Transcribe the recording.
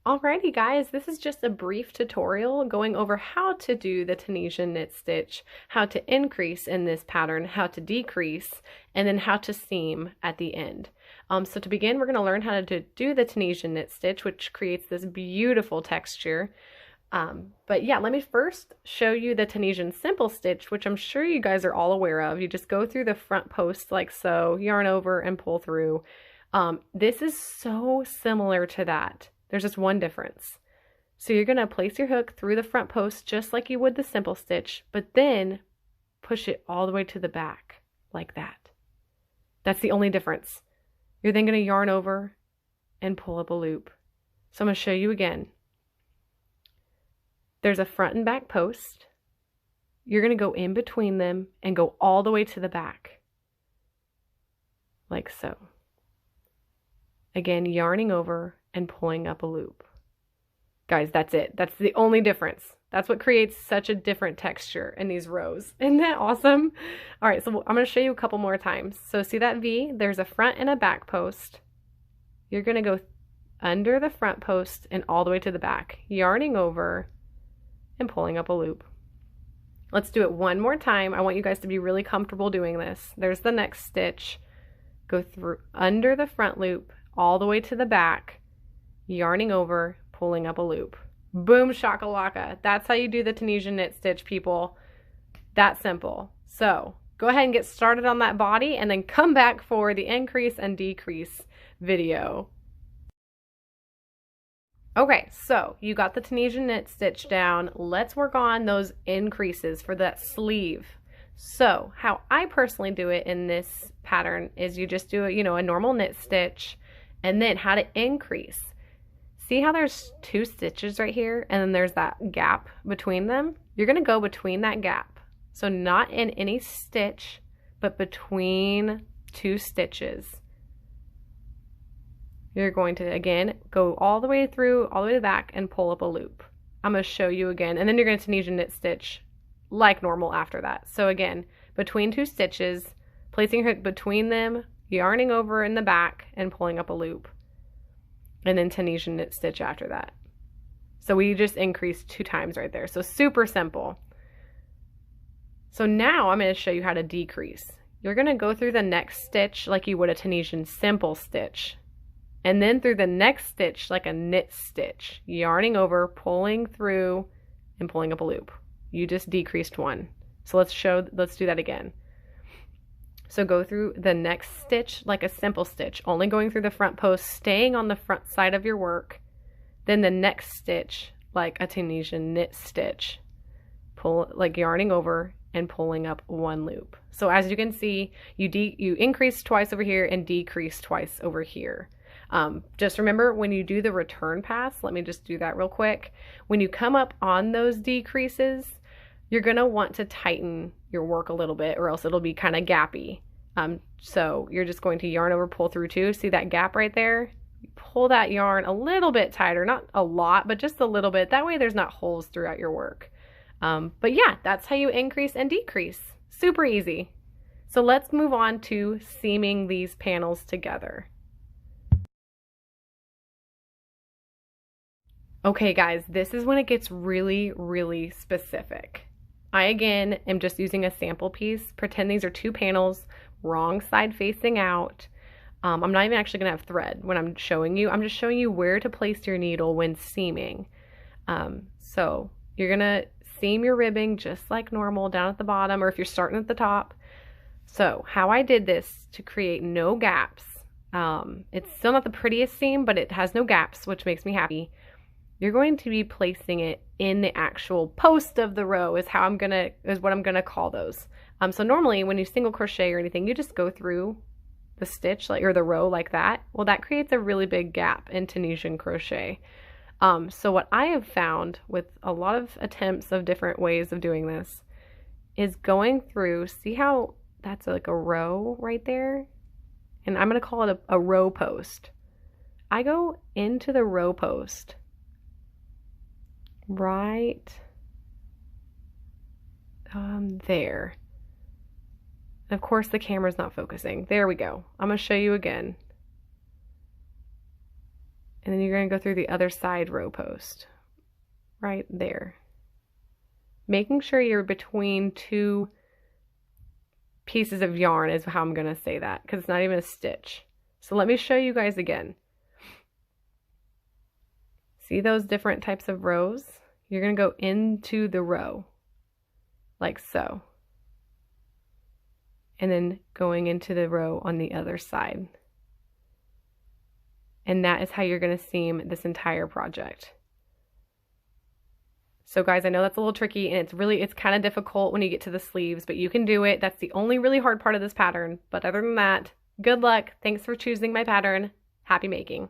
Alrighty guys, this is just a brief tutorial going over how to do the Tunisian knit stitch, how to increase in this pattern, how to decrease, and then how to seam at the end. So to begin, we're going to learn how to do the Tunisian knit stitch, which creates this beautiful texture. But yeah, let me first show you the Tunisian simple stitch, which I'm sure you guys are all aware of. You just go through the front post like so, yarn over and pull through. This is so similar to that. There's just one difference. So you're going to place your hook through the front post just like you would the simple stitch, but then push it all the way to the back like that. That's the only difference. You're then going to yarn over and pull up a loop. So I'm going to show you again. There's a front and back post. You're going to go in between them and go all the way to the back like so. Again, yarning over and pulling up a loop. Guys, that's it. That's the only difference. That's what creates such a different texture in these rows. Isn't that awesome? All right, so I'm going to show you a couple more times. So see that V? There's a front and a back post. You're going to go under the front post and all the way to the back, yarning over and pulling up a loop. Let's do it one more time. I want you guys to be really comfortable doing this. There's the next stitch. Go through under the front loop, all the way to the back, yarning over, pulling up a loop. Boom shakalaka. That's how you do the Tunisian knit stitch, people. That simple. So go ahead and get started on that body and then come back for the increase and decrease video. Okay, so you got the Tunisian knit stitch down. Let's work on those increases for that sleeve. So how I personally do it in this pattern is you just do a normal knit stitch, and then how to increase. See how there's two stitches right here and then there's that gap between them? You're going to go between that gap. So not in any stitch, but between two stitches. You're going to, again, go all the way through, all the way to the back and pull up a loop. I'm going to show you again, and then you're going to Tunisian knit stitch like normal after that. So again, between two stitches, placing your hook between them, yarning over in the back and pulling up a loop, and then Tunisian knit stitch after that. So we just increased 2 times right there. So super simple. So now I'm going to show you how to decrease. You're going to go through the next stitch like you would a Tunisian simple stitch, and then through the next stitch like a knit stitch, yarning over, pulling through and pulling up a loop. You just decreased 1. So let's do that again. So go through the next stitch like a simple stitch, only going through the front post, staying on the front side of your work. Then the next stitch like a Tunisian knit stitch, like yarning over and pulling up 1 loop. So as you can see, you increase twice over here and decrease twice over here. Just remember when you do the return pass, let me just do that real quick. When you come up on those decreases, you're going to want to tighten your work a little bit or else it'll be kind of gappy. So you're just going to yarn over, pull through 2. See that gap right there? Pull that yarn a little bit tighter, not a lot, but just a little bit. That way there's not holes throughout your work. But yeah, that's how you increase and decrease. Super easy. So let's move on to seaming these panels together. Okay guys, this is when it gets really, really specific. I again am just using a sample piece. Pretend these are 2 panels, wrong side facing out. I'm not even actually going to have thread when I'm showing you. I'm just showing you where to place your needle when seaming. So you're going to seam your ribbing just like normal down at the bottom, or if you're starting at the top. So how I did this to create no gaps. It's still not the prettiest seam, but it has no gaps, which makes me happy. You're going to be placing it in the actual post of the row is what I'm gonna call those. So normally when you single crochet or anything, you just go through the stitch or the row like that. Well, that creates a really big gap in Tunisian crochet. So what I have found with a lot of attempts of different ways of doing this is going through, see how that's like a row right there? And I'm gonna call it a row post. I go into the row post right there. And of course the camera's not focusing. There we go. I'm going to show you again. And then you're going to go through the other side row post, right there. Making sure you're between two pieces of yarn is how I'm going to say that, because it's not even a stitch. So let me show you guys again. See those different types of rows? You're going to go into the row, like so. And then going into the row on the other side. And that is how you're going to seam this entire project. So guys, I know that's a little tricky, and it's kind of difficult when you get to the sleeves, but you can do it. That's the only really hard part of this pattern. But other than that, good luck. Thanks for choosing my pattern. Happy making.